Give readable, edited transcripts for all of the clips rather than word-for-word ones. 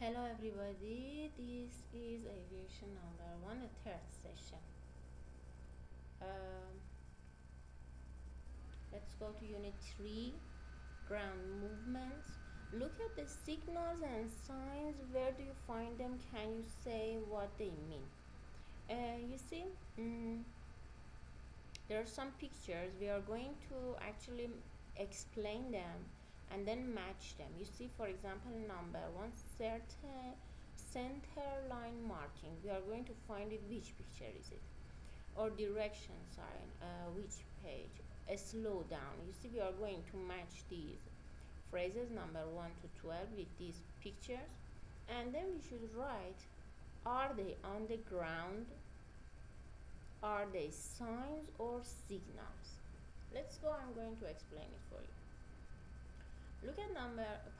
Hello everybody, this is aviation number 1, the third session. Um, let's go to unit 3, ground movements. Look at the signals and signs. Where do you find them? Can you say what they mean? You see, there are some pictures. We are going to actually explain them and then match them. You see, for example, number 1, certain center line marking. We are going to find it. Which picture is it? Or direction sign, which page? A slow down. You see, we are going to match these phrases number 1 to 12 with these pictures, and then we should write, are they on the ground, are they signs or signals? Let's go. I'm going to explain it for you. Look at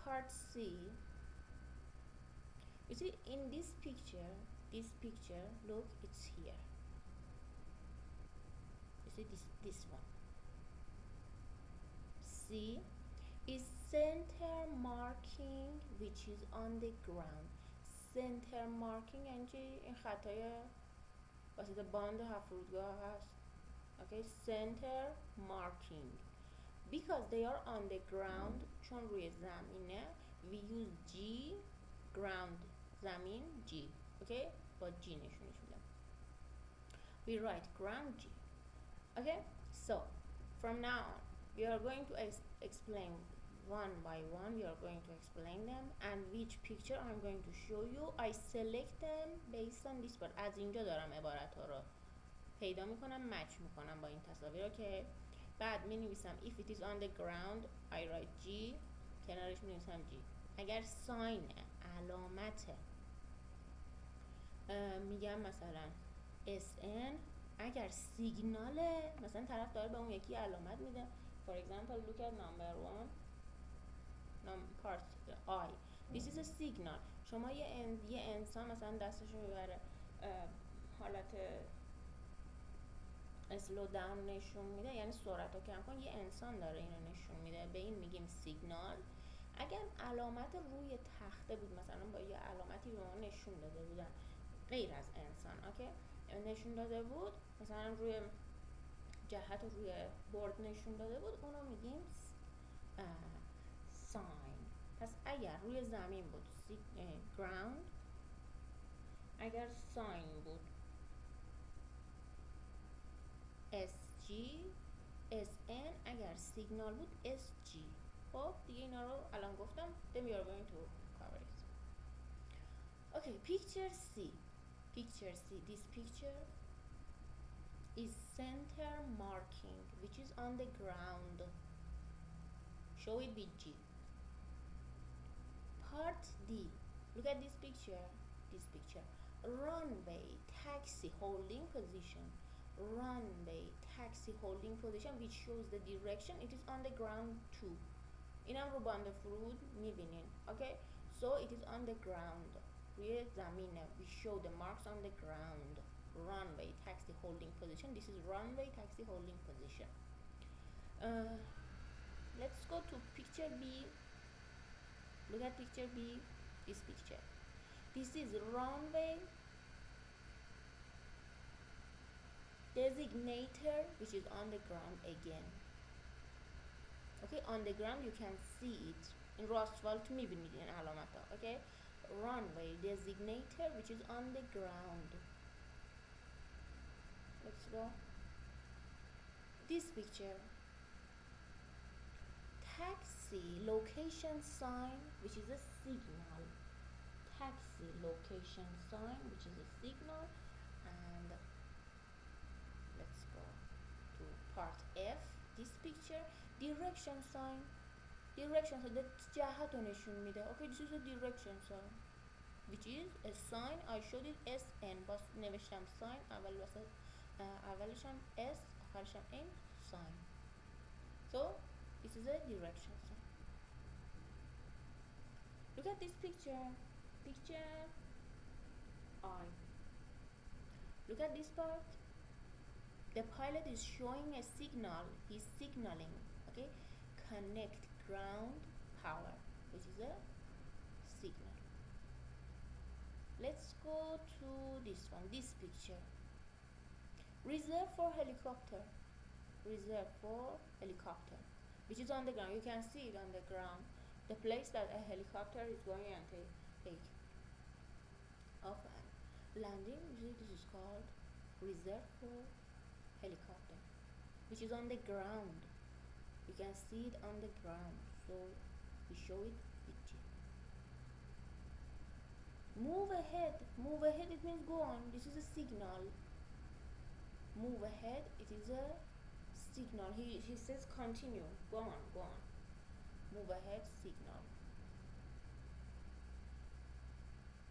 part C. You see, in this picture, look, it's here. You see this one. C is center marking which is on the ground. center marking یعنی چی؟ این خطای واسه باند هفت فرودگاه هست. Okay, center marking. Because they are on the ground, چون روی زمینه, we use G, ground, زمین, G. Okay, با G نشونش میدم. We write ground G. Okay, so from now on we are going to explain one by one. We are going to explain them, and which picture I'm going to show you. I select them based on this part. از اینجا دارم عبارت ها رو پیدا میکنم، مچ میکنم با این تصاویر. اوکی، بعد می نویسم if it is on the ground I write G، کنارش می نویسم G. اگر ساین علامت میگم مثلا SN، اگر سیگنال مثلا طرف داره به اون یکی علامت میده. For example, look at number 1, part I. This is a signal. شما یه انسان مثلا دستشو ببره حالت slow down نشون میده، یعنی سرعت رو کم کن. یه انسان داره اینو نشون میده، به این میگیم سیگنال. اگر علامت روی تخته بود، مثلا با یه علامتی به ما نشون داده بودن غیر از انسان، اوکی، نشون داده بود، مثلا روی جهت روی بورد نشون داده بود، اونو میگیم ساین. پس اگر روی زمین بود ground، اگر ساین بود SG، SN، اگر سیگنال بود SG. خب دیگه اینا رو الان گفتم. then we are going to cover it. Okay, picture C. Picture C. This picture is center marking which is on the ground. Show it with G. Part D. Look at this picture. This picture. Runway, taxi, holding position. Runway, taxi, holding position, which shows the direction. It is on the ground too. اینم رو باند فرود میبینین. Okay, so it is on the ground. روی زمینه. We show the marks on the ground. Runway, taxi, holding position. This is runway, taxi, holding position. Let's go to picture B. Look at picture B. This picture. This is runway designator which is on the ground again. Okay, on the ground you can see it. In رو آسفالت میبینید این علامت ها. Okay, runway designator which is on the ground. Let's go. This picture. Taxi location sign which is a signal. Taxi location sign which is a signal. And let's go to part F. This picture. Direction sign. Direction sign جهت رو نشون میده. Okay, this is a direction sign which is a sign. I showed it SN. باز نوشتم sign. اولش هم S، آخرش هم N. Sign. So this is a direction sign. Look at this picture. Picture I. Look at this part. The pilot is showing a signal. He's signaling. Okay, connect ground power, which is a signal. Let's go to this one, this picture. Reserve for helicopter. Reserve for helicopter, which is on the ground. You can see it on the ground, the place that a helicopter is going and take off and landing. This is called reserve for helicopter, which is on the ground. You can see it on the ground, so we show it with you. Move ahead. Move ahead, it means go on. This is a signal. Move ahead, it is a signal. He says continue, go on, go on. Move ahead, signal.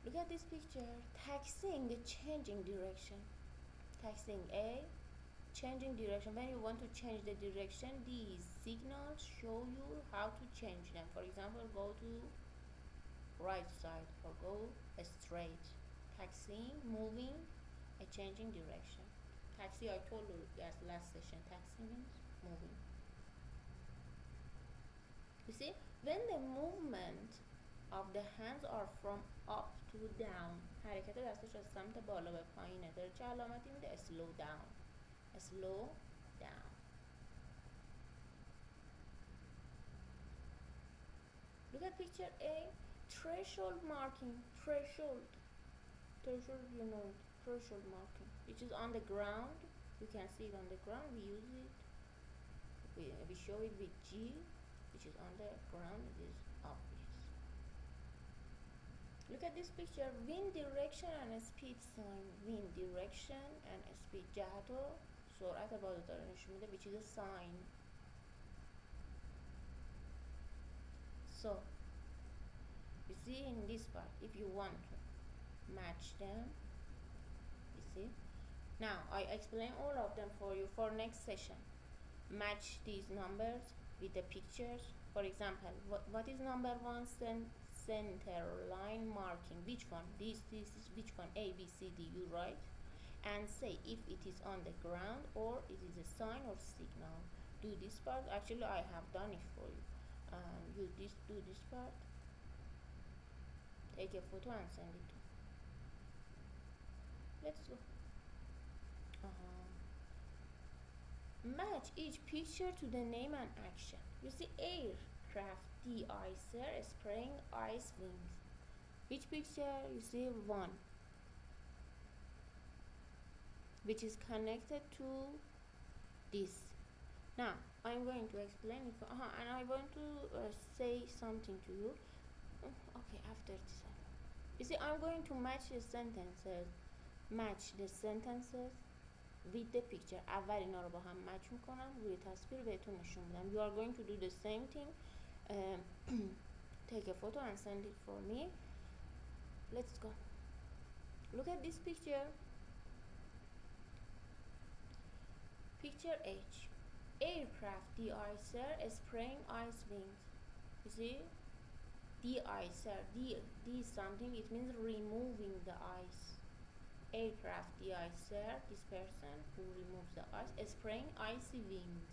Look at this picture. Taxiing, the changing direction. Taxiing, A, changing direction. When you want to change the direction, these signals show you how to change them. For example, go to right side or go straight. Taxiing, moving, a changing direction. Taxi, I told you yes last session, taxi means moving. You see, when the movement of the hands are from up to down، حرکت دستش از سمت بالا به پایینه، داره چه علامتی میده؟ slow down. slow down. Look at picture A. Threshold marking. Threshold, you know, threshold marking, which is on the ground. You can see it on the ground. We use it, we show it with G, which is on the ground. It is obvious. Look at this picture. Wind direction and a speed sign. Wind direction and a speed. جهت و سرعت باد داره نشون میده، which is a sign. So you see in this part, if you want to match them, you see. Now I explain all of them for you for next session. Match these numbers with the pictures. For example, what is number 1? Center line marking. Which one? This is which one? A, B, C, D. You write and say if it is on the ground or it is a sign or signal. Do this part. Actually, I have done it for you. You do this part. Take a photo and send it to me. Let's go. Match each picture to the name and action. You see, aircraft de-icer spraying ice wings. Which picture? You see 1, which is connected to this. Now I'm going to explain it, and I want to say something to you. Okay, after this, you see, I'm going to match the sentences. Match the sentences with the picture. اول اینا رو با هم مچ میکنم، روی تصویر بهتون نشون میدم. You are going to do the same thing. Take a photo and send it for me. Let's go. Look at this picture. Picture H. Aircraft de-icer spraying ice wings. You see, de-icer, de is something, it means removing the ice. Aircraft de-icer, this person who removes the ice, spraying icy wings.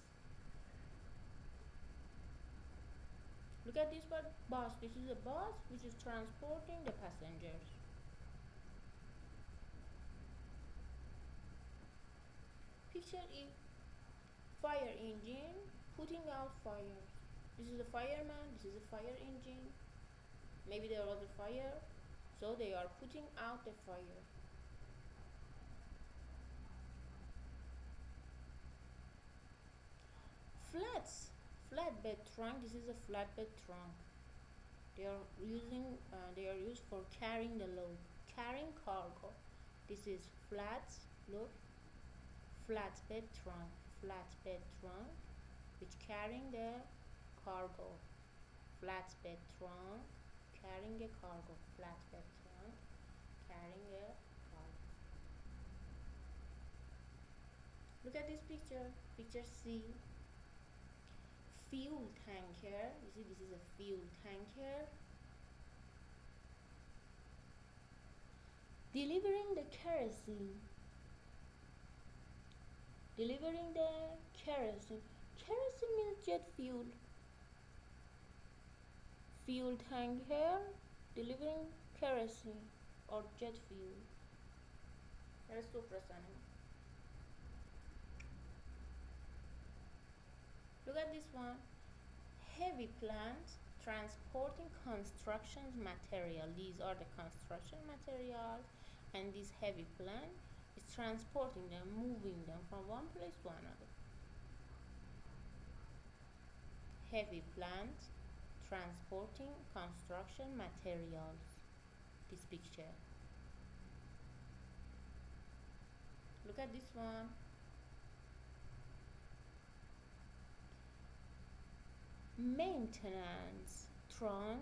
Look at this part, bus. This is a bus which is transporting the passengers. Picture E. Fire engine putting out fires. This is a fireman, this is a fire engine. Maybe there was a fire, so they are putting out the fire. Flatbed trunk. This is a flatbed trunk. They are used for carrying the load, carrying cargo. This is flatbed trunk, which carrying the cargo. Flatbed trunk carrying a cargo. Flatbed trunk carrying a cargo. Look at this picture. Picture C. Fuel tanker. You see, this is a fuel tanker delivering the kerosene. Kerosene means jet fuel. Fuel tanker delivering kerosene. or jet fuel. رسوب رسانه. Look at this one. Heavy plants transporting construction material. These are the construction materials, and this heavy plant is transporting them, moving them from one place to another. Heavy plant transporting construction materials. This picture. Look at this one. Maintenance trunk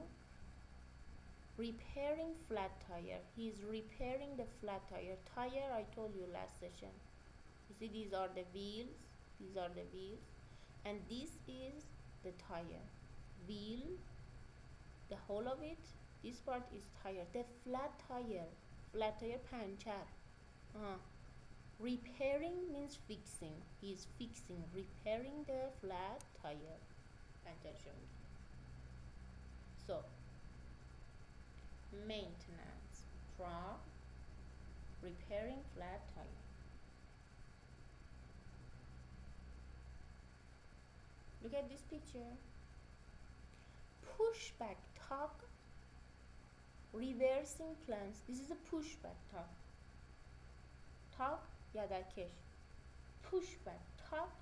repairing flat tire. He is repairing the flat tire. Tire, I told you last session. You see, these are the wheels. These are the wheels, and this is the tire. Wheel, the whole of it. This part is tire. The flat tire. Flat tire puncture. Repairing means fixing. He is fixing, repairing the flat tire. So, maintenance truck repairing flat tire. Look at this picture. Pushback truck reversing plans. This is a pushback truck. Truck yadakesh. Pushback truck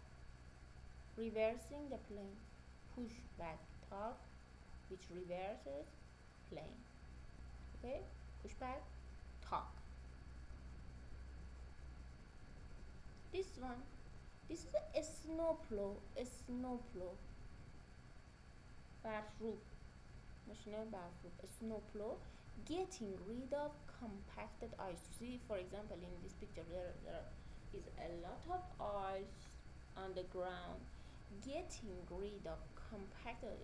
reversing the plane. Pushback truck which reverses plane. Okay, pushback truck. This one, this is a snowplow. A snowplow. برفروب. ماشین برفروب. A snowplow getting rid of compacted ice. You see, for example, in this picture there is a lot of ice on the ground. Getting rid of compacted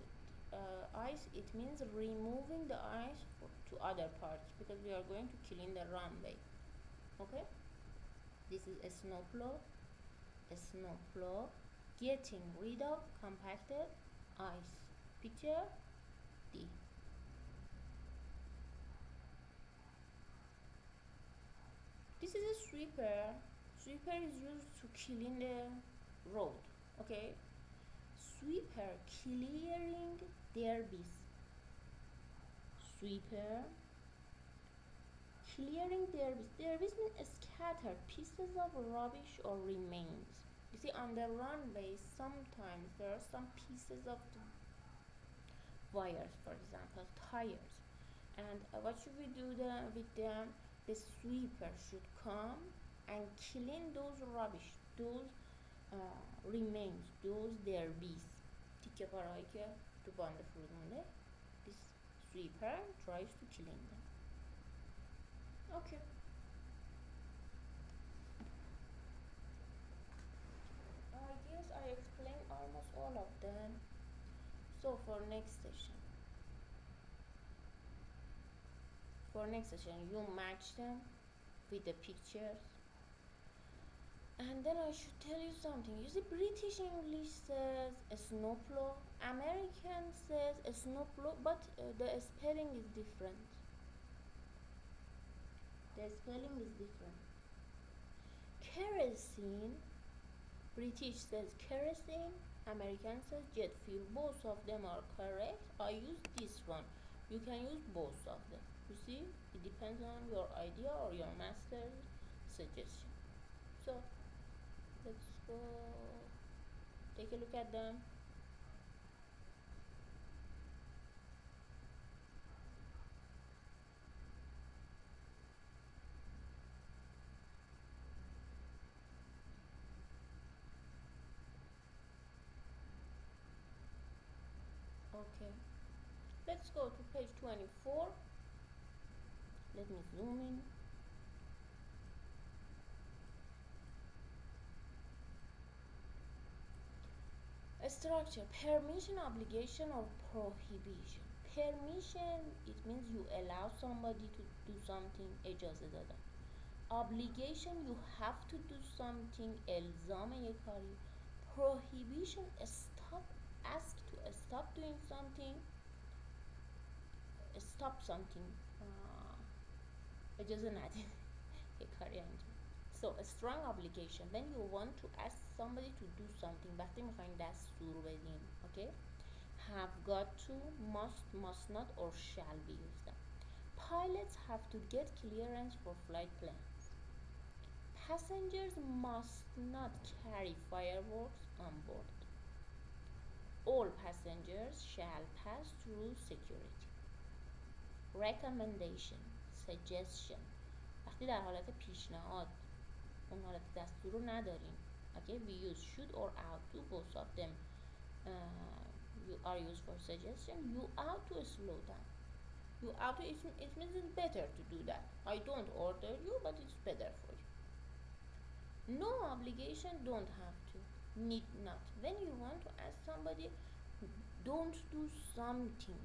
ice, it means removing the ice to other parts, because we are going to clean the runway. Okay, this is a snowplow. A snowplow getting rid of compacted ice. Picture D. This is a sweeper. Sweeper is used to clean the road. Okay, sweeper clearing debris. Sweeper clearing debris. Debris means scattered pieces of rubbish or remains. You see, on the runway sometimes there are some pieces of the wires, for example tires, and what should we do with them? The sweeper should come and clean those rubbish, those remains, those debris، تیکه پارهایی که تو باند فرود مونده. This sweeper tries to clean them. Okay, I guess I explained almost all of them. So for next session, you match them with the pictures. And then I should tell you something. You see, British English says a snowplow, American says a snowplow, but the spelling is different. Kerosene, British says kerosene, American says jet fuel. Both of them are correct. I use this one. You can use both of them. You see, it depends on your idea or your master's suggestion. So let's go take a look at them. Okay, let's go to page 24. Let me zoom in. A structure, permission, obligation or prohibition. Permission, it means you allow somebody to do something. اجازه دادن. Obligation, you have to do something. الزام یک کاری. Prohibition, stop, ask to stop doing something. Stop something. اجازه ندید یه کاری انجام. So a strong obligation when you want to ask somebody to do something. وقتی میخواین دستور بدین okay have got to must not or shall be used. Pilots have to get clearance for flight plans. Passengers must not carry fireworks on board. All passengers shall pass through security. Recommendation suggestion وقتی در حالت پیشنهاد اون حالت دستور رو نداریم okay we use should or ought to. Both of them you are used for suggestion. You ought to slow down. You ought to it means it's better to do that. I don't order you but it's better for you. No obligation, don't have to. Need not. When you want to ask somebody don't do something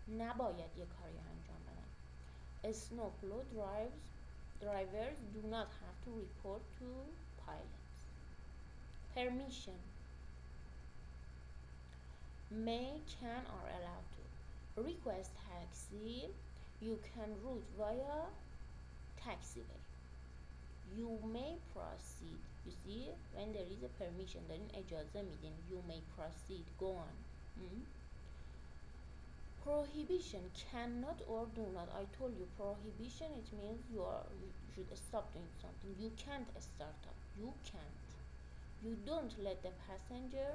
نباید یه کاری انجام بدن. Snowplow drivers do not have to report to pilots. Permission may, can, are allowed to. Request taxi. You can route via taxiway. You may proceed. You see when there is a permission دارین اجازه میدین. You may proceed. Go on. Prohibition cannot or do not. I told you prohibition it means you should stop doing something. You can't start up. You can't. You don't let the passenger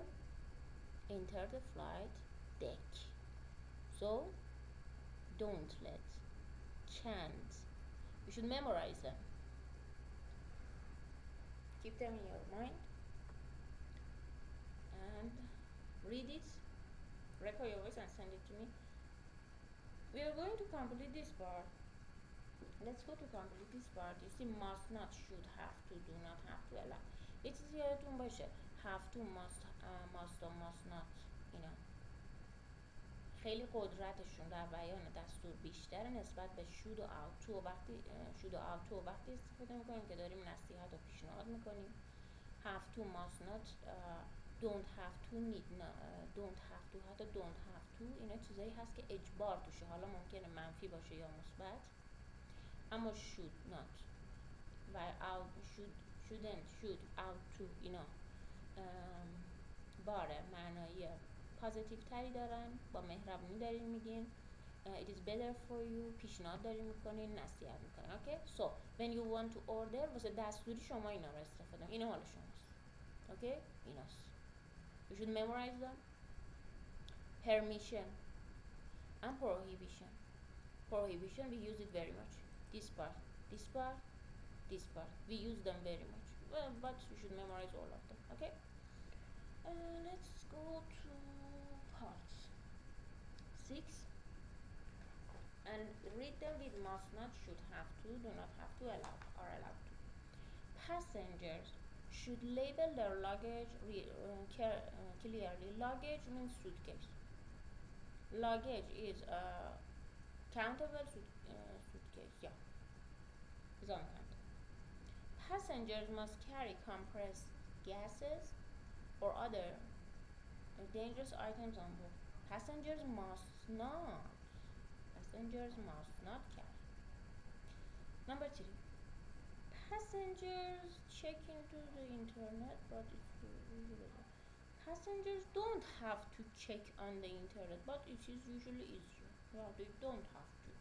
enter the flight deck. So don't let, can't. You should memorize them. Keep them in your mind and read it, record your voice and send it to me. We are going to complete this part. Let's go to complete this part. You see must not, should, have to, do not, have to, allow. یه چیزی یادتون باشه have to, must و must not اینا خیلی قدرتشون در بیان دستور بیشتر نسبت به should و ought to. وقتی should و ought to وقتی استفاده میکنیم که داریم نصیحت و پیشنهاد میکنیم. have to, must not, don't have to, need not, don't have to، حتی don't have to اینا چیزایی هست که اجبار توشه. حالا ممکنه منفی باشه یا مثبت. اما should not و shouldn't، should، ought to اینا باره معنای پازیتیو تری دارن. با مهربونی دارین میگین it is better for you. پیشنهاد دارین میکنین، نصیحت میکنین. اوکی so when you want to order واسه دستوری شما اینا رو استفاده. اینا مال شماست. اوکی ایناست. you should memorize them. Permission and prohibition. Prohibition we use it very much. This part, this part, this part we use them very much. Well, but you should memorize all of them. Okay let's go to part 6 and read them with must not, should, have to, do not have to, allow, are allowed to. Passengers should label their luggage clearly. Luggage means suitcase. Luggage is a countable suitcase. Yeah, it's uncountable. Passengers must carry compressed gases or other dangerous items on board. Passengers must not carry. Number 3, passengers check into the internet, but passengers don't have to check on the internet, but it is usually easier. Yeah, they don't have to.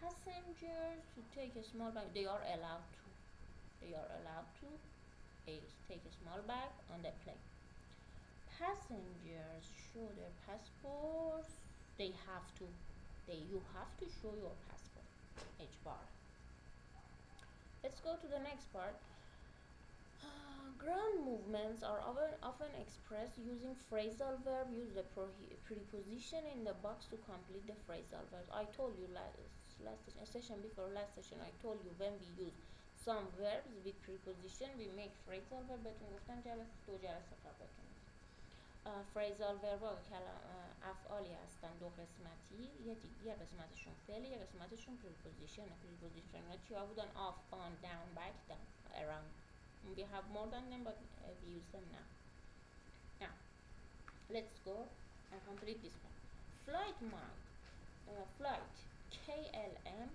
Passengers to take a small bag, they are allowed to take a small bag on the plane. Passengers show their passports. You have to show your passport. اجبار. Let's go to the next part. Ground movements are often expressed using phrasal verb. Use the preposition in the box to complete the phrasal verbs. I told you last session I told you when we use some verbs with preposition we make phrasal verb. بهتون گفتم دو جلسه قبلتون. phrasal verb افعالی هستن دو قسمتی. یه قسمتشون فعل، یه قسمتشون preposition. preposition ها چیا بودن؟ off, on, down, back, down, around. We have more than them but we use them now. Let's go and complete this one. Flight KLM.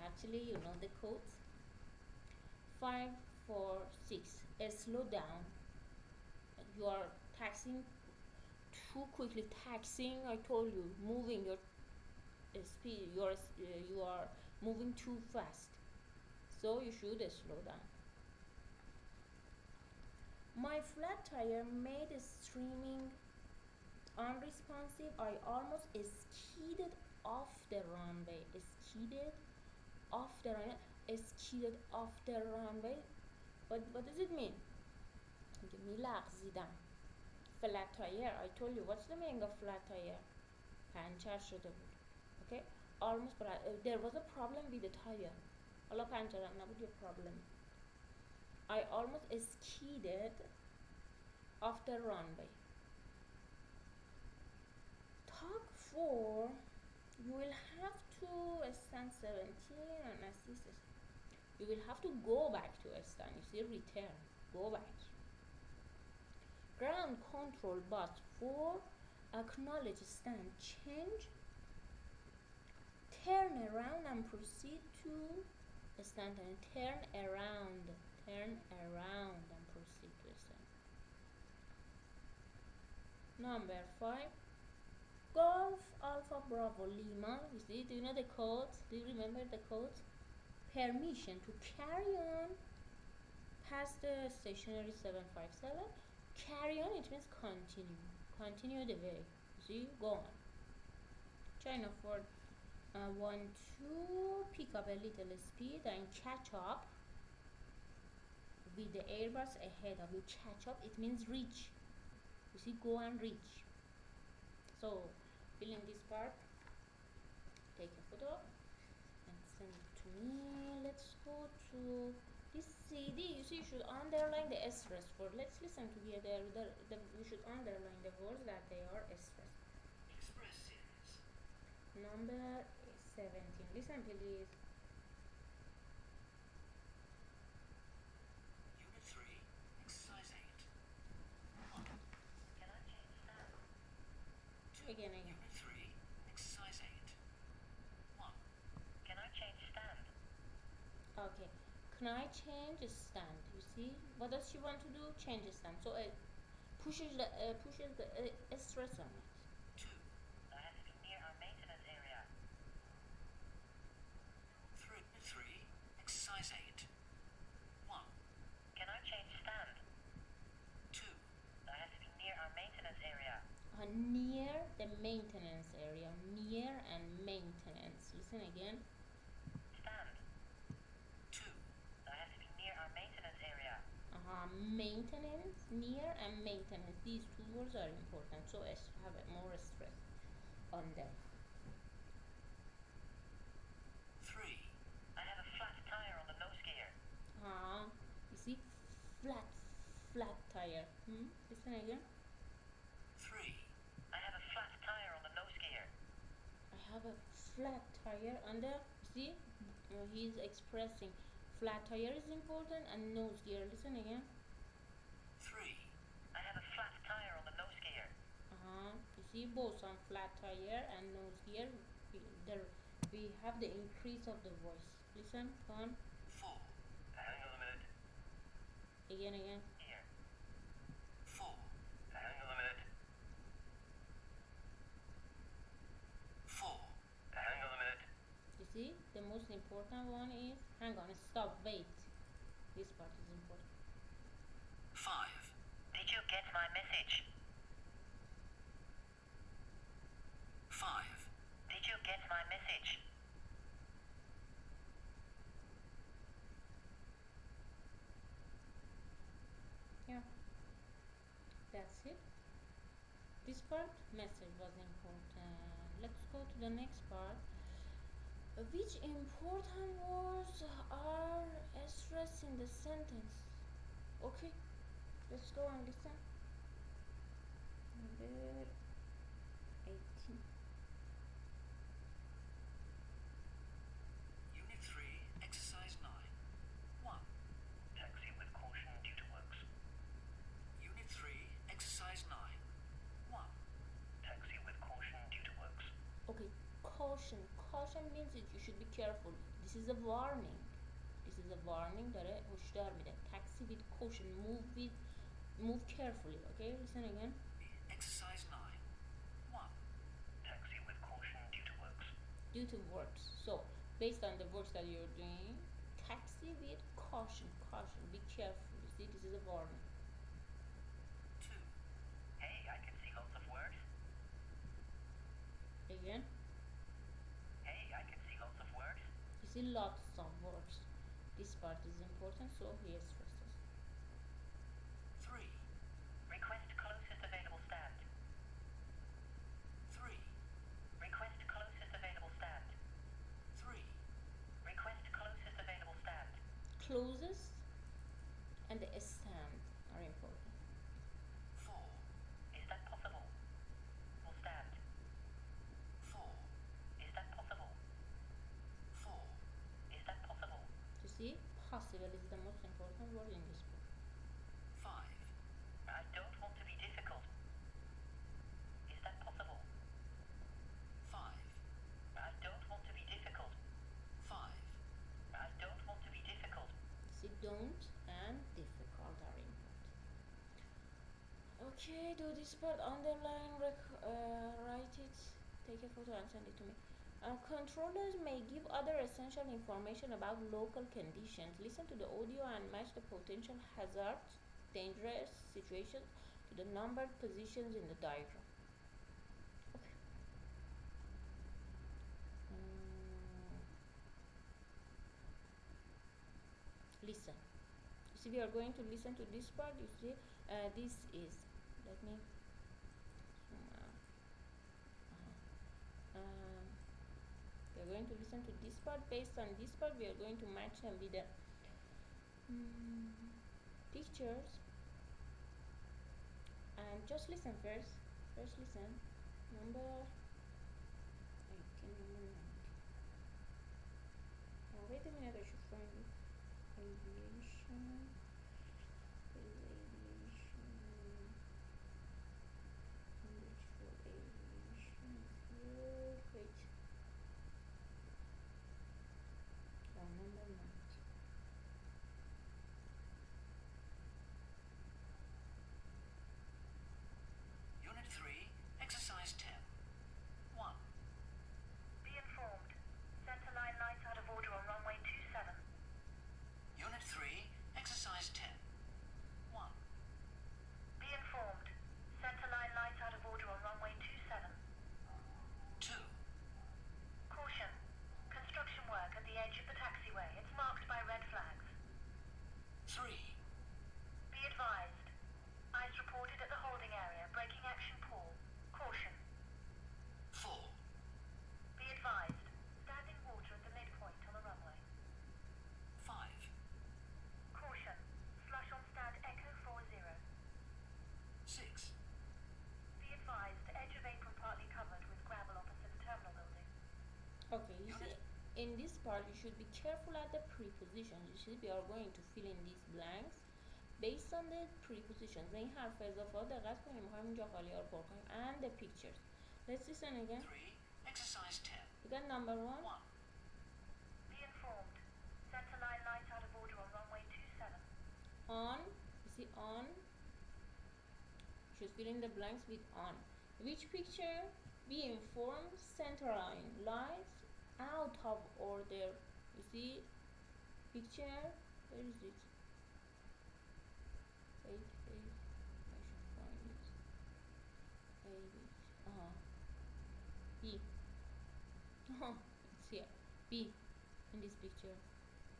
Actually, you know the codes. 546. Slow down. You are taxiing too quickly. Taxiing, I told you, moving your speed. You are moving too fast. So you should slow down. My flat tire made streaming unresponsive. I almost skidded off the runway. Skidded off the runway. What does it mean? میلغزیدم. Flat tire. I told you. What's the meaning of flat tire? پنچر شده بود. Okay. Almost. There was a problem with the tire. حالا پنچرم نبود یه problem. I almost skidded off the runway. Tug 4. You will have to stand 17 and assist. You will have to go back to stand. You see, return. Go back. Ground control bus 4. Acknowledge stand. Change. Turn around and proceed to stand. And turn around and proceed to stand. Number 5. Golf Alpha Bravo Lima. You see, do you know the codes? Do you remember the codes? Permission to carry on past the stationary 757. Carry on, it means continue. Continue the way. You see, go on. China Ford 1-2. Pick up a little speed and catch up with the Airbus ahead of you. Catch up, it means reach. You see, go and reach. So fill in this part, take a photo and send it to me. Let's go to this CD. You see, you should underline the stress word. Let's listen together. We should underline the words that they are stress. Expressions. Number 17. Listen please. Unit 3, exercise 8. 1. Can I change stand? 2. Again. Unit 3, exercise 8. 1. Can I change stand? Okay. Can I change stand? You see, what does she want to do? Change stand. So it pushes the stress on it. 2. I have to be near our maintenance area. 3, exercise 8. 1. Can I change stand? 2. I have to be near our maintenance area. Near the maintenance area. Near and maintenance. Listen again. Stand. 2. I have to be near our maintenance area. Maintenance, near and maintenance. These two words are important. So have more stress on them. 3. I have a flat tire on the nose gear. You see, flat tire. Listen again. 3. I have a flat tire on the nose gear. I have a flat tire on the, see, he's expressing flat tire is important and nose gear. Listen again. 3. I have a flat tire on the nose gear. You see, both on flat tire and nose gear, we have the increase of the voice. Listen, come on. 4. Hang on a minute. Again. Here. 4. Hang on a minute. 4. Hang on a minute. You see, the most important one is hang on, stop, wait. This part is important. 5. Did you get my message? 5. Did you get my message? Yeah, that's it. This part, message was important. Let's go to the next part. Which important words are stressed in the sentence? Okay, let's go and listen. Number 18. Unit 3, exercise 9. 1. Taxi with caution due to works. Unit 3, exercise 9. 1. Taxi with caution due to works. Okay, caution. Caution means that you should be careful. This is a warning. This is a warning. داره هشدار میده. Taxi with caution. Move carefully. Okay, listen again. Exercise 9. 1. Taxi with caution due to works. Due to works. So, based on the works that you're doing, taxi with caution. Caution. Be careful. You see, this is a warning. 2. Hey, I can see lots of words. Again. Hey, I can see lots of words. You see lots of words. This part is important, so here's first. 3. Request closest available stand. 3. Request closest available stand. 3. Request closest available stand. Closest and the stand are important. 4. Is that possible? Will stand. 4. Is that possible? 4. Is that possible? You see, possible is the most important word in this book. 5. I don't want to be difficult. Is that possible? 5. I don't want to be difficult. 5. I don't want to be difficult. See, don't and difficult are important. Okay, do this part, underline, write it, take a photo and send it to me. Controllers may give other essential information about local conditions. Listen to the audio and match the potential hazards, dangerous situations to the numbered positions in the diagram. Okay. Listen. You see, we are going to listen to this part. You see, this is, let me zoom out. We are going to listen to this part. Based on this part, we are going to match them with the pictures. And just listen first. First listen. Number 18, number 19. Now wait a minute, I should find it. Aviation. Aviation. Industrial aviation is here. Wait. Oh, number 19. Unit 3, Exercise 10. 1. Be informed. Centerline lights out of order on runway 27. Unit 3, Exercise 10. 1. Be informed. Centerline lights out of order on runway 27. 2. Caution. Construction work at the edge of the taxiway. It's marked by red flags. 3. Be advised. Ice reported at the holding area. Braking action pool. Caution. 4. Be advised. Standing water at the midpoint on the runway. 5. Caution. Slush on stand Echo 40. 6. Be advised. Edge of apron partly covered with gravel opposite the terminal building. Okay, you see, in this part you should be careful at the prepositions. You see, we are going to fill in these blanks based on the prepositions. به این حرف اضافه دقت کنیم. می‌خوایم اینجا خالی ها رو پر کنیم. And the pictures. Let's listen again. 3. Exercise 10. We got number 1. 1. Be informed. Centerline lights out of order on runway 27. On. You see, on. You should fill in the blanks with on. Which picture? Be informed. Centerline lights out of order. You see, picture. Where is it? Wait, I should find it. B. Oh, it's here. B in this picture.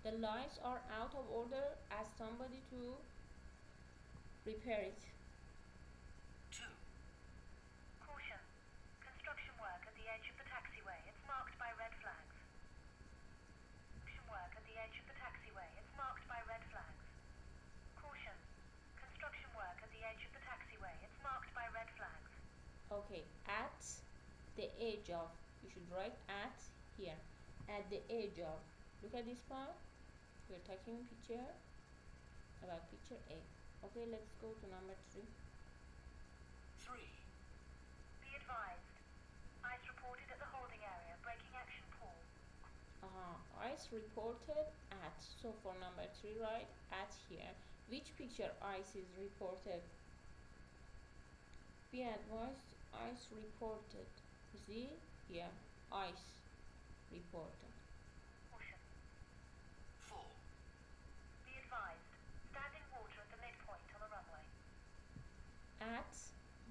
The lights are out of order. Ask somebody to repair it. 2. Caution. Construction work at the edge of the taxiway. It's marked by red flags. Construction work at the edge of the taxiway. It's marked by red flags. Caution. Construction work at the edge of the taxiway. It's marked by red flags. Okay, at the edge of. You should write at here. At the edge of. Look at this part. We're taking picture about picture A. Okay, let's go to number 3. 3. Be advised. Ice reported at the holding area. Braking ice reported at. So for number 3, write at here. Which picture ice is reported? Be advised, ice reported. You see here, ice reported. Caution. 4, Be advised. Standing water at the midpoint on the runway. At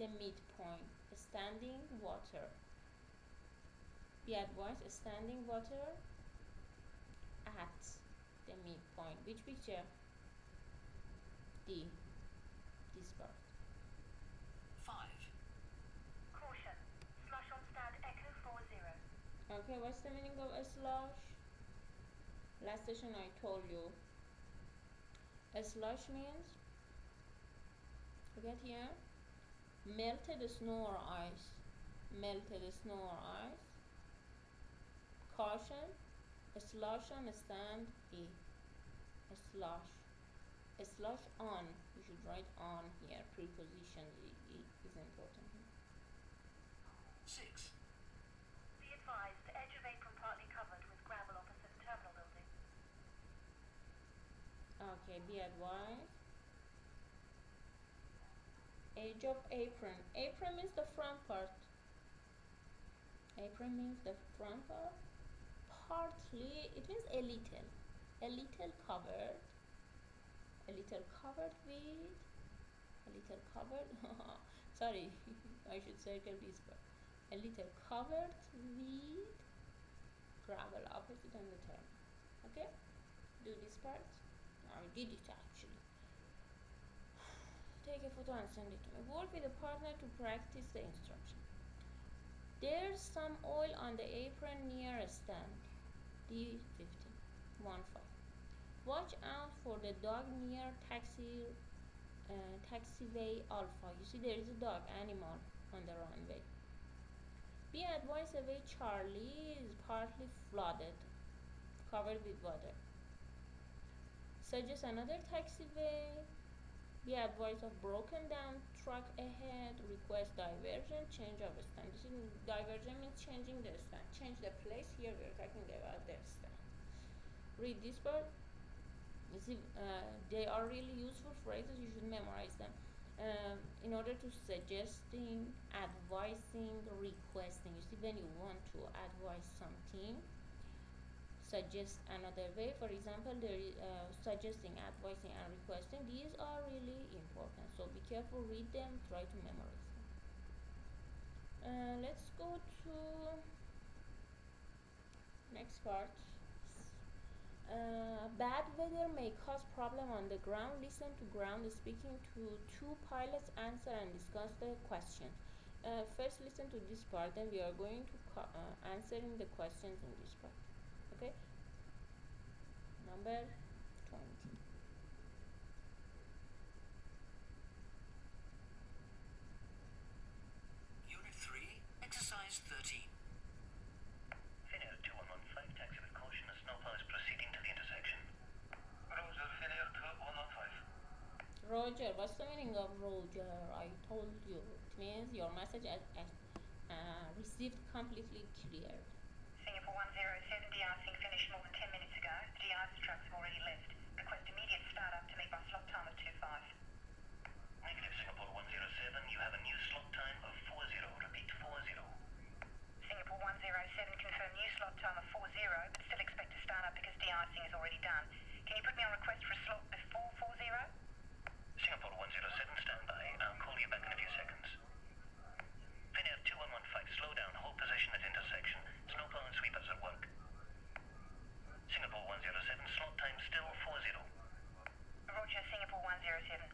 the midpoint, standing water. Be advised, standing water at the midpoint. Which picture? D. This part. 5, Caution. Slush on stand Echo 40. Okay, what's the meaning of a slush? Last session I told you. A slush means, look at here, melted snow or ice. Melted snow or ice. Caution, a slush on stand E. A slush. A slush on, you should write on here. Preposition E is important. 6, Be advised. The edge of apron partly covered with gravel opposite the terminal building. Okay, be advised. Edge of apron. Apron means the front part. Apron means the front part. Partly, it means a little. A little covered. A little covered with. A little covered. Sorry, I should circle this part. A little covered with gravel opposite on the terminal. Okay? Do this part. I did it actually. Take a photo and send it to me. Work with a partner to practice the instruction. There's some oil on the apron near a stand. D15. 1-5. Watch out for the dog near taxiway Alpha. You see there is a dog animal on the runway. Be advised, away Charlie is partly flooded, covered with water. Suggest another taxiway. Be advised of broken down truck ahead. Request diversion, change of stand. This is diversion means changing the stand. Change the place. Here we are talking about the stand. Read this part. You see, they are really useful phrases. You should memorize them. In order to suggesting, advising, requesting. You see, when you want to advise something, suggest another way. For example, there is suggesting, advising, and requesting. These are really important. So be careful. Read them. Try to memorize them. Let's go to next part. Bad weather may cause problem on the ground. Listen to ground speaking to two pilots, answer and discuss the question. First listen to this part, then we are going to answering the questions in this part. Okay? Number 20. Unit 3, Exercise 13. Finnair 2115, taxi with caution. A snowplow is proceeding to the intersection. Roger, Finnair 2115. Roger, what's the meaning of Roger? I told you. It means your message received completely clear. Singapore 107, de-icing finished more than 10 minutes ago. The de-ice trucks have already left. Request immediate start-up to meet my slot time of 25. Negative, Singapore 107. You have a new slot time of 40. Repeat, 40. Singapore 107, confirm new slot time of 40, but still expect to start up because de-icing is already done. Can you put me on request for a slot before 40? Singapore 107, stand by. I'll call you back in a few seconds. Finnair 2115, slow down. Hold position at intersection. Snowplow and sweepers at work. Singapore 107, slot time still 40. Roger, Singapore 107.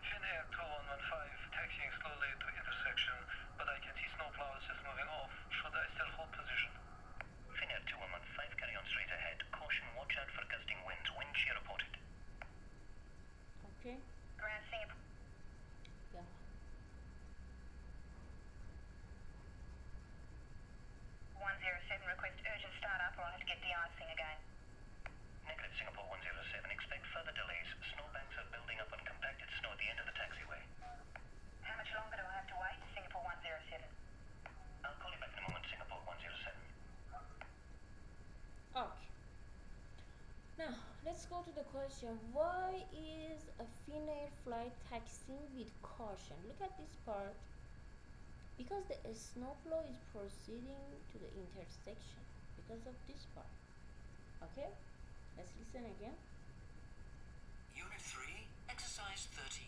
Finnair 2115, taxiing slowly to intersection, but I can see snowplows just moving off. Should I still hold position? Finnair 2115, carry on straight ahead. Caution, watch out for gusting winds. Wind shear reported. Okay? Ground Singapore. Yeah. 107, request urgent start-up or I'll have to get de-icing again. Negative, Singapore 107. Expect further delays. Snowbanks are building up on compacted snow at the end of the taxiway. How much longer do I have to wait? Singapore 107. I'll call you back in a moment, Singapore 107. Okay. the question, why is a Finnair flight taxiing with caution? Look at this part. Because the snowplow is proceeding to the intersection. Because of this part. Okay? Let's listen again. Unit 3, Exercise 13.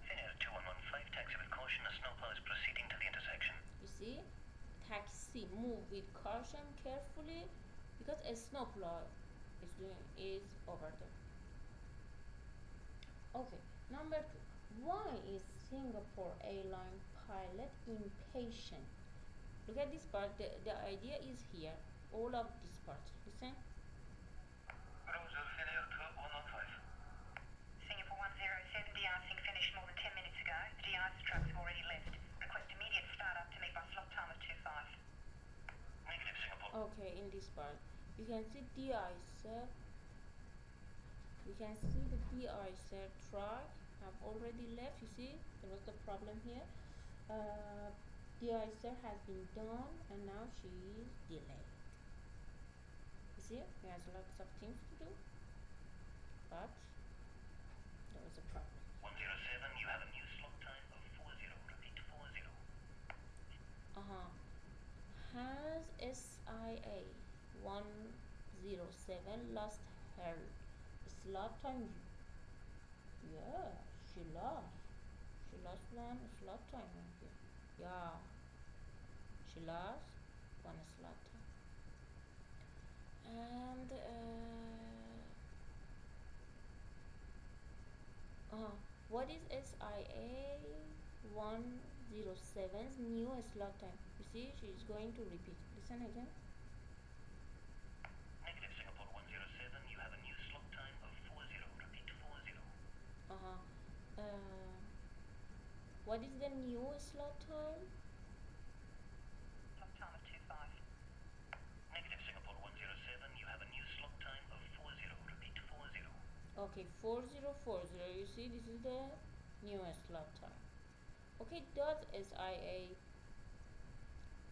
Finnair 2115, taxi with caution. A snowplow is proceeding to the intersection. You see? Taxi, move with caution, carefully, because a snowplow is over there. Okay, number 2. Why is Singapore airline pilot impatient? Look at this part. The idea is here. All of this part. Listen. Roger, Finnair 2115. Singapore 107, de-icing finished more than 10 minutes ago. The de-ice trucks have already left. Request immediate start-up to meet by slot time of 25. Negative, Singapore. Okay, in this part, you can see de-icer. We can see the de-icer truck have already left. You see, there was the problem here. De-icer has been done, and now she is delayed. You see, he has lots of things to do, but there was a problem. 107, you have a new slot time of 40. Repeat, 40. Has SIA 107 lost her slot time? Yeah, she lost. She lost one slot time here. Yeah, she lost one slot time. And what is SIA 107's new slot time? You see, she is going to repeat. Listen again. Negative, Singapore 107, you have a new slot time of 40. Repeat, 40. What is the new slot time? Slot time of 25. Negative, Singapore 107, you have a new slot time of 40. Repeat, 40. Okay, 4040. You see, this is the newest slot time. Okay, does SIA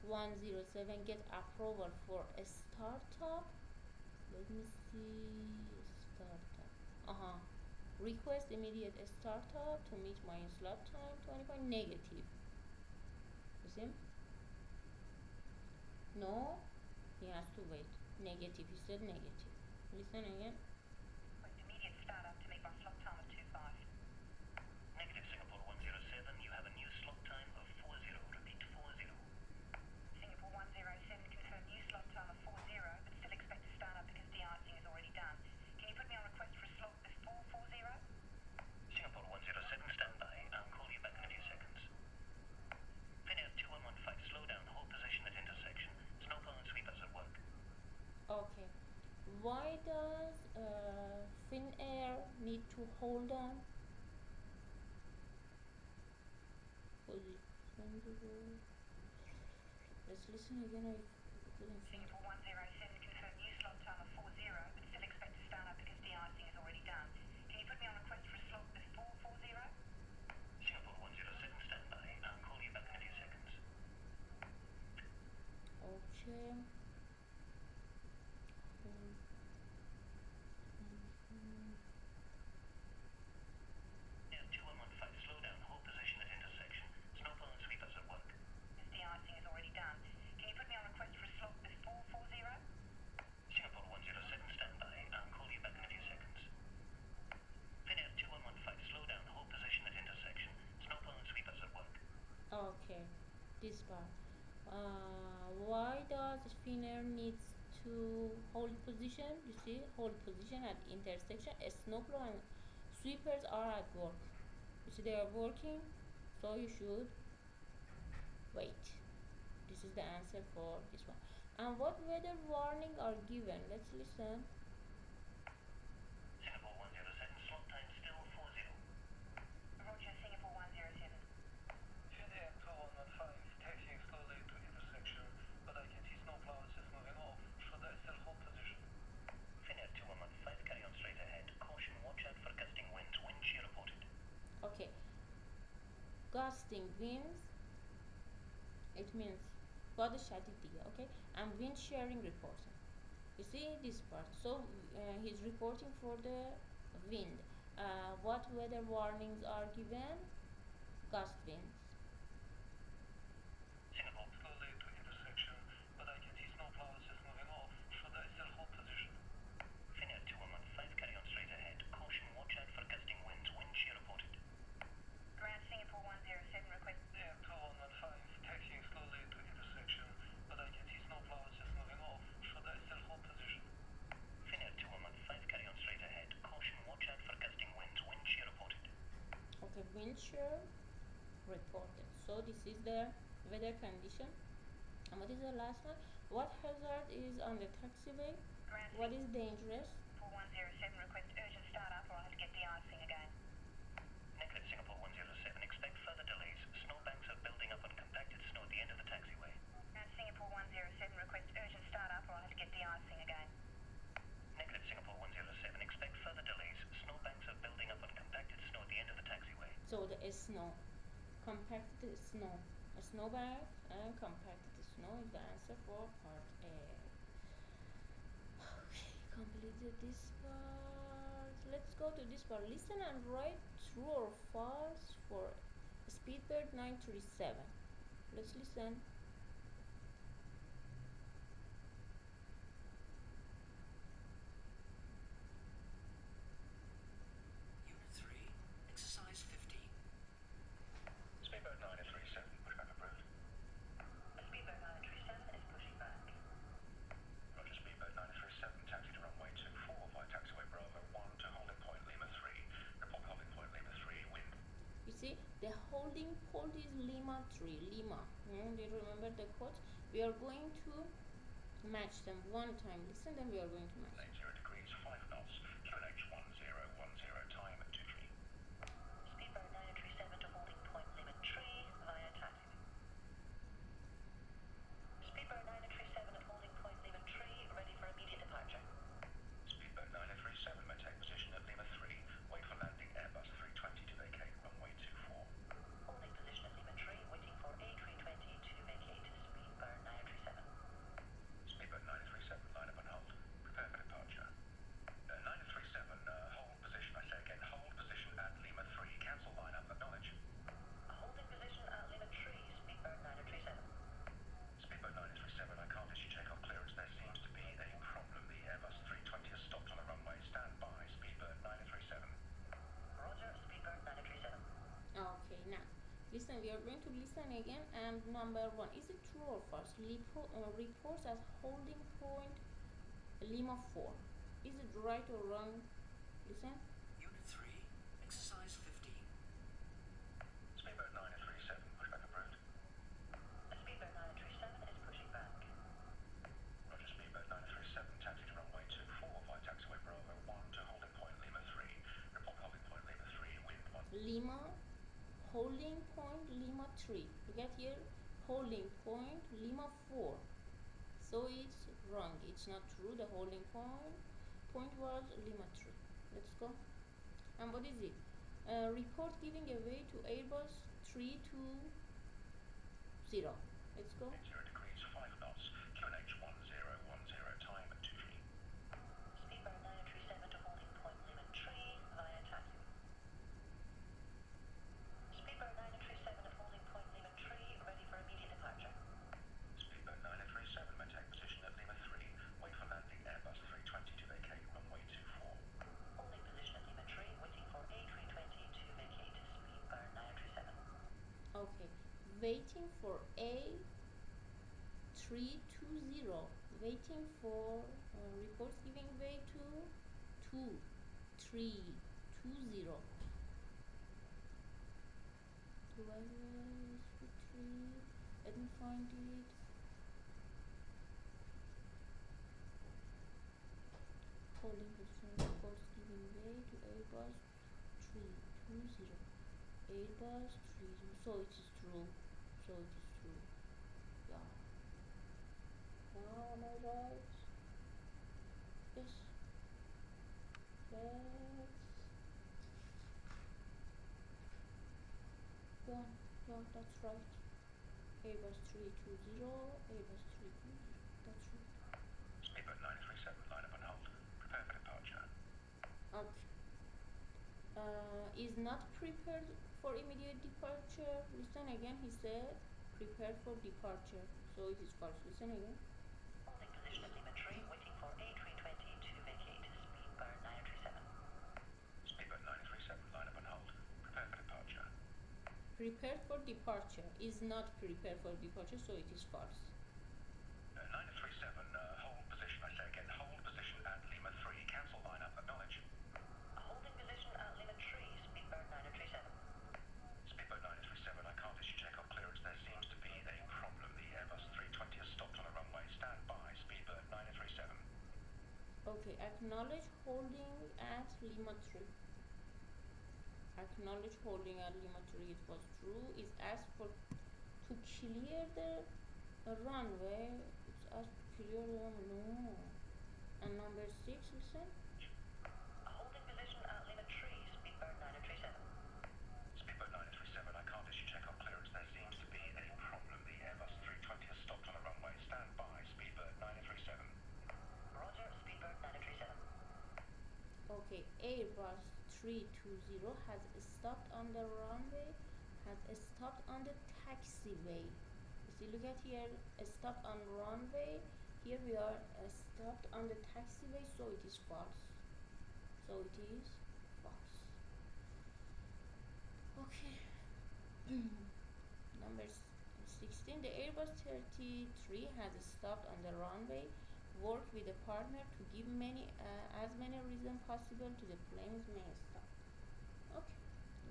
107 get approval for a startup? Let me see. Startup. Request immediate startup to meet my slot time. 20 negative. You see? No, he has to wait. Negative. He said negative. Listen again. Request immediate start-up to meet by slot time of 25. Negative, Singapore 107, you have a new slot time of 40. Repeat, 40. Singapore 107, confirm new slot time of 40, but still expect to start up because de-icing is already done. Can you put me on request for a slot before 40? Singapore 107, stand by. I'll call you back in a few seconds. Finnair 2115, slow down. Hold position at intersection. Snowplow and sweepers at work. Okay. Why does Finnair need to hold on? Let's listen again. I couldn't find. Singapore 107, confirm new slot time of 40, but still expect to start up because de-icing is already done. Can you put me on request for a slot before 40? Singapore 107, stand by. I'll call you back in a few seconds. Okay. Finnair 2115, slow down. Hold position at intersection. Snowplow and sweepers at work. This de-icing is already done. Can you put me on request for a slot before 40? Singapore 107, stand by. I'll call you back in a few seconds. Finnair 2115, slow down. Hold position at intersection. Snowplow and sweepers at work. Okay. This part. Why does Finnair needs to hold position? You see, hold position at intersection. A snowplow and sweepers are at work. You see, they are working, so you should wait. This is the answer for this one. And what weather warning are given? Let's listen. Singapore 107, slot time still 40. Roger, Singapore 107. Finnair 2115, taxiing slowly to intersection, but I can see snowplows just moving off. Should I still hold position? Finnair 2115, carry on straight ahead. Caution, watch out for gusting winds. Wind shear reported. Okay. Gusting winds. It means باد شدید دیگه. Okay. And wind shearing reporting. You see this part. So he's reporting for the wind. What weather warnings are given? Gust winds. Singapore. Slowly to intersection, but I can see snowplows just moving off. Should I still hold position? Finnair 2115, carry on straight ahead. Caution, watch out for gusting winds. Wind shear reported. Ground Singapore 107, request. Air 2115, taxiing slowly to intersection, but I can see snowplows just moving off. Should I still hold position? Finnair 2115, carry on straight ahead. Caution, watch out for gusting winds. Wind shear reported. Okay, wind shear reported. So this is the weather condition. And what is the last one? What hazard is on the taxiway? Ground What is dangerous? Singapore 107, request urgent startup or I'll have to get de-icing again. Negative Singapore 107, expect further delays. Snowbanks are building up on compacted snow at the end of the taxiway. Ground Singapore 107, request urgent startup or I'll have to get de-icing again. Negative Singapore 107, expect further delays. Snowbanks are building up on compacted snow at the end of the taxiway. So the snow, compacted snow, a snowbank and compacted snow is the answer for part A. Okay, completed this part. Let's go to this part. Listen and write true or false for Speedbird 937. Let's listen. Unit 3, Exercise 15. Speedboat 937, pushback approved. Speedboat 937 is pushing back. Roger, Speedboat 937, taxi to runway 24 via taxiway Bravo 1 to holding point Lima 3. Report holding point Lima 3, wind. You see, the holding point is Lima 3. Lima. Do you remember the quote? We are going to match them one time. Listen, then we are going to match. 80 degrees, 5 knots. QNH 1010, time at 23. Speedboat 937 to holding point limit 3 via taxi. Speedboat 937 at holding point limit 3, ready for immediate departure. Speedboat 937, maintain position at Lima 3. Wait for landing Airbus 320 to vacate runway 24. Holding position at limit 3, waiting for A320 to vacate. Speedboat 937. Speedboat 937, line up and hold. Prepare for departure. 937, hold position. I say again, hold position at Lima 3. Cancel line up, acknowledge. Holding position at limit 3, Speedboat 937. Speedboat 937, I can't issue takeoff clearance. There seems to be a problem. The Airbus 320 has stopped on the runway. Stand by, Speedboat 937. Roger, Speedboat 937. Okay, now listen. We are going to listen again. And number one, is it true or false? Reports as holding point Lima 4. Is it right or wrong? Listen. Unit 3, Exercise 15. Speedboat 937, pushback approved. Speedboat 937 is pushing back. Roger, Speedboat 937, taxi to runway 24 via taxiway Bravo 1 to holding point Lima 3. Report holding point Lima 3, wind 1. Lima, holding point Lima 3. Look at here, holding point Lima 4. So it's wrong. It's not true. The holding point was Lima 3. Let's go. And what is it? Report giving away to Airbus 320. Let's go. 80 degrees, 5 knots. QNH 1010, time at 23. Speedboat 937 to holding point limit 3 via taxi. Speedboat 937 at holding point limit 3, ready for immediate departure. Speedboat 937, maintain position at Lima 3. Wait for landing Airbus 320 to vacate runway 24. Holding position at limit 3, waiting for A320 to vacate. Speedboat 937. Okay. Waiting for A320. Waiting for reports giving way to 2320. Let me find it. Holding position reports giving way to Airbus 320. Airbus 30. So it is true. So it is true. Yeah. Now am I right? Yes. Yes. Yeah, yeah, that's right. Airbus 320, Airbus 320. That's right. Speedboat 937, line up and hold. Prepare for departure. Okay. Is not prepared for immediate departure. Listen again, he said prepared for departure, so it is false. Listen again. Holding position at Lima Tree, waiting for A320 to vacate. Speedboat 937. Speedboat 937, line up and hold. Prepare for departure. Prepared for departure is not prepared for departure, so it is false. 937, hold position. I say again, hold position at Lima 3. Cancel line up, acknowledge. Holding position at Lima Tree, Speedboat 937. Speedboat 937, I can't issue takeoff clearance. There seems to be a problem. The Airbus 320 has stopped on a runway. Stand by, Speedboat 937. Okay, acknowledge holding at Lima 3. Acknowledge holding at Lima 3, it was true. Is asked for to clear the runway. It's asked to clear the runway. No. And number 6, listen. Holding position at Lima Tree, Speedboat 937. Speedboat 937, I can't issue takeoff clearance. There seems to be a problem. The Airbus 320 has stopped on a runway. Stand by, Speedboat 937. Roger, Speedboat 937. Okay, Airbus 320 has stopped on the runway, has stopped on the taxiway. You see, look at here, stopped on runway. Here we are stopped on the taxiway, so it is false. So it is false. Okay. Number 16, the Airbus 33 has stopped on the runway. Work with a partner to give as many reasons possible to the plane's main stop. Okay,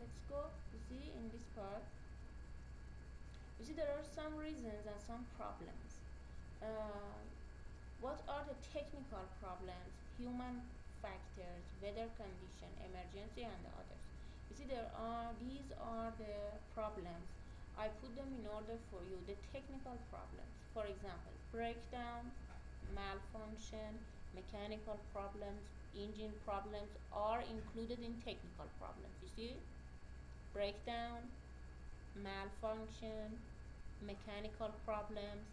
let's go. You see, in this part, you see there are some reasons and some problems. What are the technical problems? Human factors, weather condition, emergency, and the others. You see, these are the problems. I put them in order for you. The technical problems, for example, breakdown, malfunction, mechanical problems, engine problems are included in technical problems. You see, breakdown, malfunction, mechanical problems,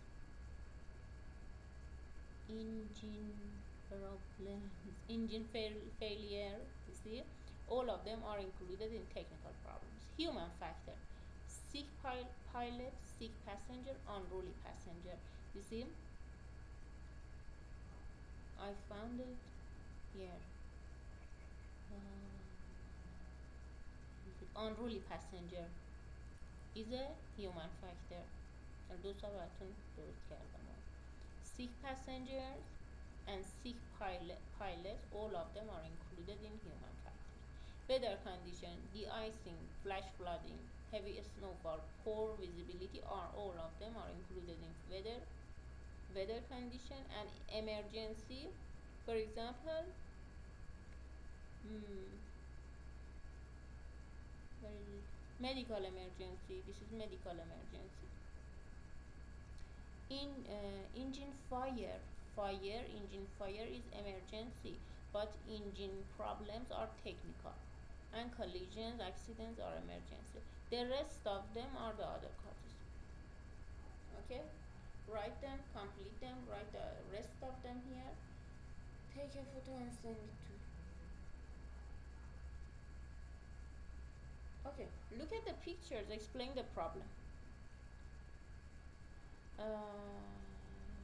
engine problems, engine failure. You see, all of them are included in technical problems. Human factor, sick pilot, sick passenger, unruly passenger. You see, I found it here. Unruly passenger is a human factor. دو تا براتون درست کردم. Sick passengers and sick pilots, all of them are included in human factors. Weather condition, de-icing, flash flooding, heavy snowfall, poor visibility are all of them are included in weather condition. And emergency, for example, where is it? Medical emergency. This is medical emergency. Engine fire. Engine fire is emergency, but engine problems are technical, and collisions, accidents are emergency. The rest of them are the other causes. Okay, write them, complete them, write the rest of them here, take a photo and send it to. Okay, look at the pictures, explain the problem.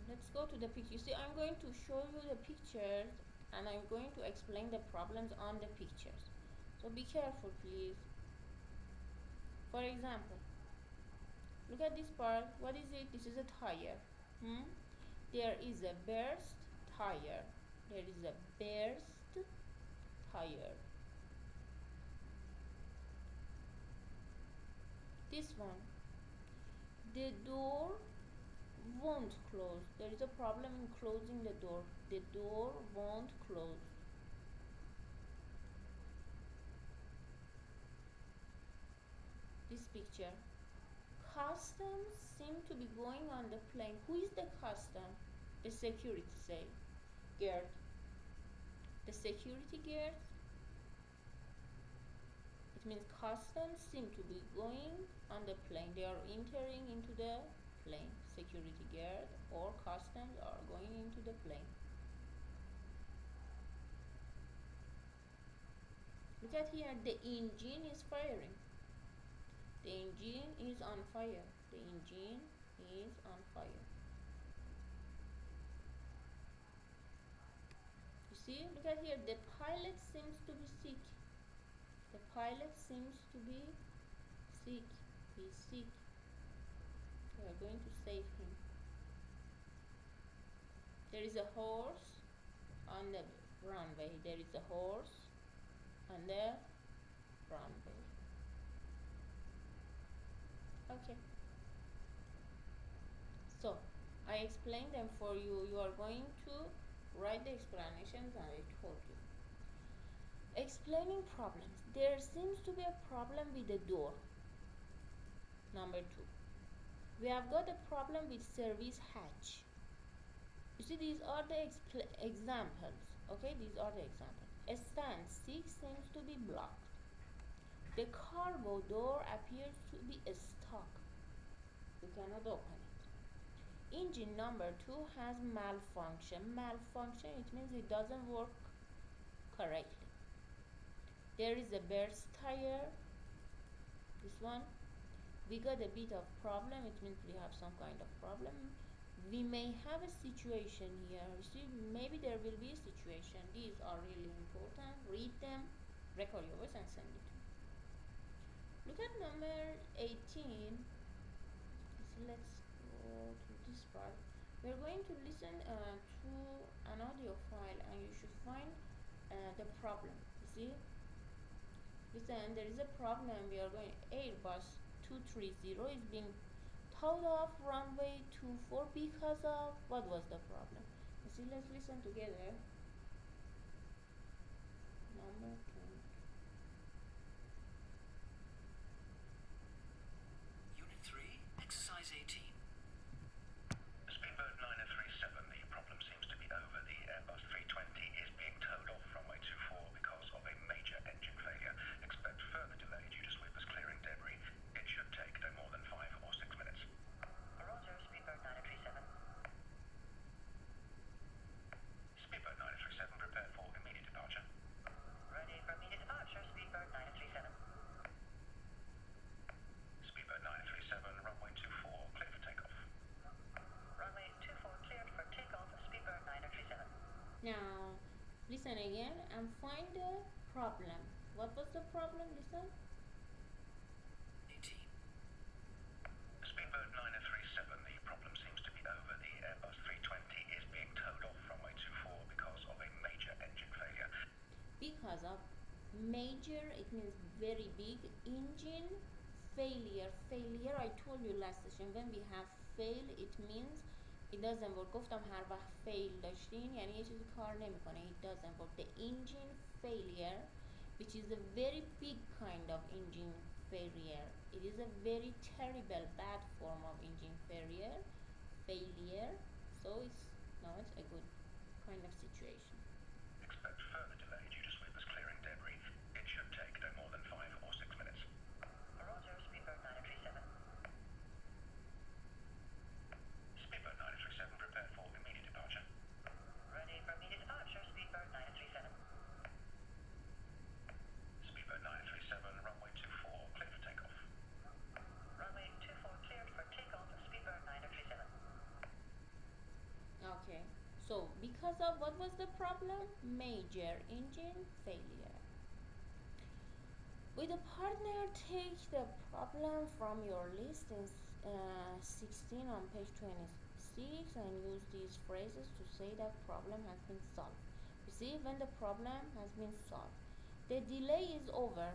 Let's go to the picture. You see, I'm going to show you the pictures and I'm going to explain the problems on the pictures. So be careful, please. For example, look at this part. What is it? This is a tire. There is a burst tire. There is a burst tire. This one. The door won't close. There is a problem in closing the door. The door won't close. This picture. Customs seem to be going on the plane. Who is the custom? The security guard. The security guard. It means customs seem to be going on the plane. They are entering into the plane. Security guard or customs are going into the plane. Look at here, the engine is firing. The engine is on fire. The engine is on fire. You see, look at here, the pilot seems to be sick. The pilot seems to be sick. He's sick. We are going to save him. There is a horse on the runway. There is a horse on the runway. Okay. So, I explained them for you. You are going to write the explanations I told you. Explaining problems. There seems to be a problem with the door. Number 2. We have got a problem with service hatch. You see, these are the examples. Okay, these are the examples. Stand 6 seems to be blocked. The cargo door appears to be stuck. You cannot open it. Engine number 2 has malfunction. Malfunction, it means it doesn't work correctly. There is a burst tire. This one. We got a bit of problem. It means we have some kind of problem. We may have a situation here. You see, maybe there will be a situation. These are really important. Read them, record your voice and send it to me. Look at number 18. Let's go to this part. We're going to listen to an audio file and you should find the problem. You see, listen, there is a problem. We are going, Airbus 230 is being towed off runway 24 because of, what was the problem? You see, let's listen together. Number 2. Unit 3, Exercise 18. Speedbird 937, the problem seems to be over. The Airbus 320 is being towed off runway 24 because of a major engine failure. Expect further delay due to sweepers clearing debris. It should take no more than 5 or 6 minutes. Roger, Speedbird 937. Speedbird 937, prepare for immediate departure. Ready for immediate departure, Speedbird 937. Speedbird 937, runway 24, clear for takeoff. Runway 24 cleared for takeoff, Speedbird 937. Now, listen again and find the problem. What was the problem? Listen. 18. Speedbird 937, the problem seems to be over. The Airbus 320 is being towed off runway 24 because of a major engine failure. Because of major, it means very big. Engine failure. Failure, I told you last session, when we have fail, it means it doesn't work. گفتم هر وقت fail داشتین یعنی یه چیزی کار نمیکنه. It doesn't work. The engine failure, which is a very big kind of engine failure. It is a very terrible, bad form of engine failure. So it's not a good kind of situation. Expect further delay due to sweepers clearing debris. It should take no more than 5 or 6 minutes. Roger, Speedbird 937. Speedbird 937, prepare for immediate departure. Ready for immediate departure, Speedbird 937. Speedbird 937, runway 24, clear for takeoff. Runway 24 cleared for takeoff, Speedbird 937. Okay, so because of what was the problem? Major engine failure. With a partner, take the problem from your list in 16 on page 26 and use these phrases to say that problem has been solved. You see, when the problem has been solved, the delay is over,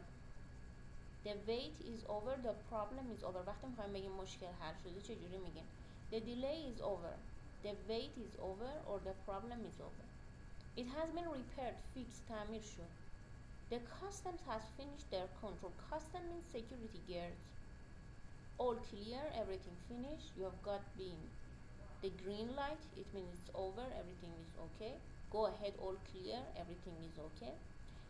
the wait is over, the problem is over. وقتی میخوایم بگیم مشکل حل شده چجوری میگیم؟ The delay is over, the wait is over, or the problem is over. It has been repaired, fixed, تعمیر شد. The customs has finished their control. Custom means security guards. All clear, everything finished. You have got the green light, it means it's over, everything is okay. Go ahead, all clear, everything is okay.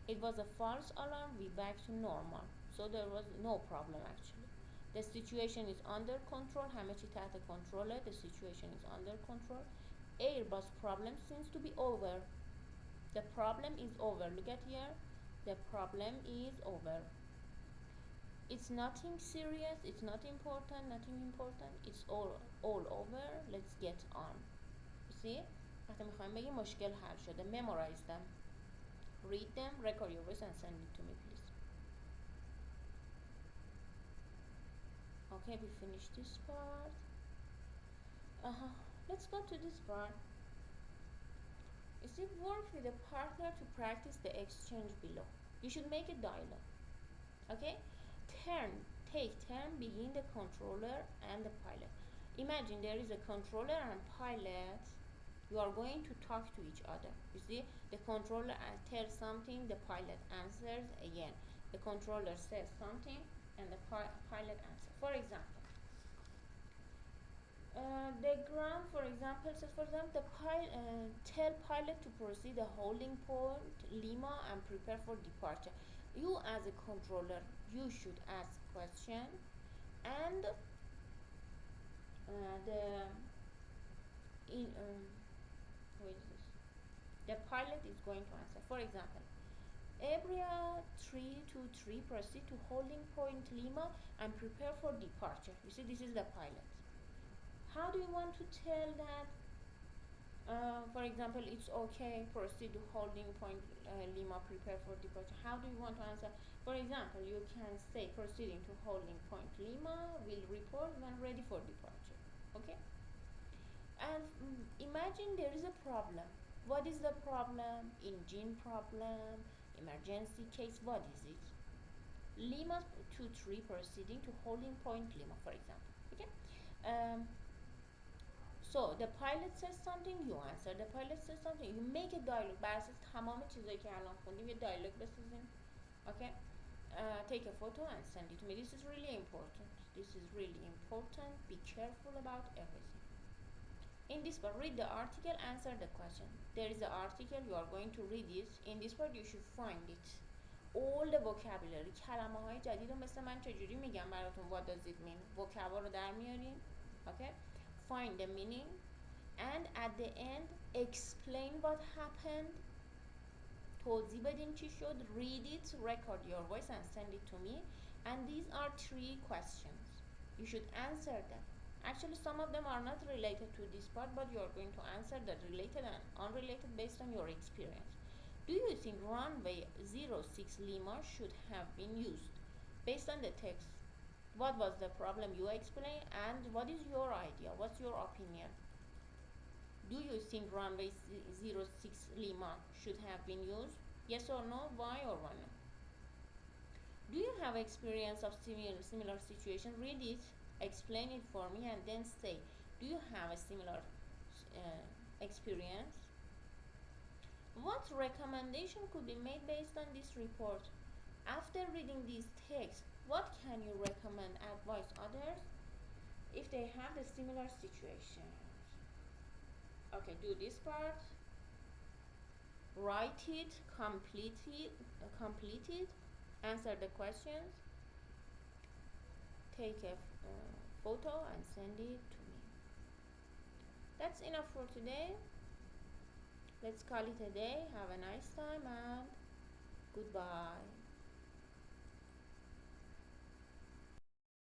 It was a false alarm, we back to normal. So there was no problem actually. The situation is under control. همه چی تحت کنترله. The situation is under control. Airbus problem seems to be over. The problem is over. Look at here. The problem is over. It's nothing serious, it's not important, nothing important, it's all over. Let's get on. You see, وقتی میخوایم بگیم مشکل حل شده. Memorize them, read them, record your voice and send it to me please. Okay, we finished this part. Let's go to this part. You see, work with a partner to practice the exchange below. You should make a dialogue. Okay, take turn being the controller and the pilot. Imagine there is a controller and pilot. You are going to talk to each other. You see, the controller tells something, the pilot answers again. The controller says something and the pilot answers. For example, the ground, for example, says, for example, tell pilot to proceed the holding point Lima and prepare for departure. You as a controller, you should ask question, and the in what is this? The pilot is going to answer. For example, area 323 proceed to holding point Lima and prepare for departure. You see, this is the pilot. How do you want to tell that? For example, it's okay, proceed to holding point Lima, prepare for departure. How do you want to answer? For example, you can say proceeding to holding point Lima, will report when ready for departure. Okay? And imagine there is a problem. What is the problem? Engine problem, emergency case, what is it? Lima 23 proceeding to holding point Lima, for example. Okay? So the pilot says something, you answer. The pilot says something, you make a dialogue. بر اساس تمام چیزایی که الان خوندیم یه dialogue بسازیم. Okay? Take a photo and send it to me. This is really important. This is really important. Be careful about everything. In this part, read the article, answer the question. There is an article, you are going to read it. In this part, you should find it. All the vocabulary. کلمه های جدید رو مثل من چجوری میگم براتون. What does it mean? vocab رو در میاریم. Okay? Find the meaning, and at the end explain what happened. توضیح بدین چی شد. Read it, record your voice and send it to me. And these are 3 questions. You should answer them. Actually, some of them are not related to this part, but you are going to answer the related and unrelated based on your experience. Do you think runway 06 Lima should have been used? Based on the text, what was the problem you explained, and what is your idea? What's your opinion? Do you think runway 06 Lima should have been used? Yes or no? Why or why not? Do you have experience of similar situation? Read it, explain it for me, and then say, do you have a similar experience? What recommendation could be made based on this report? After reading these texts, what can you recommend, advise others if they have a similar situation? Okay, do this part. Write it, complete it, answer the questions, take a photo and send it to me. That's enough for today. Let's call it a day. Have a nice time and goodbye.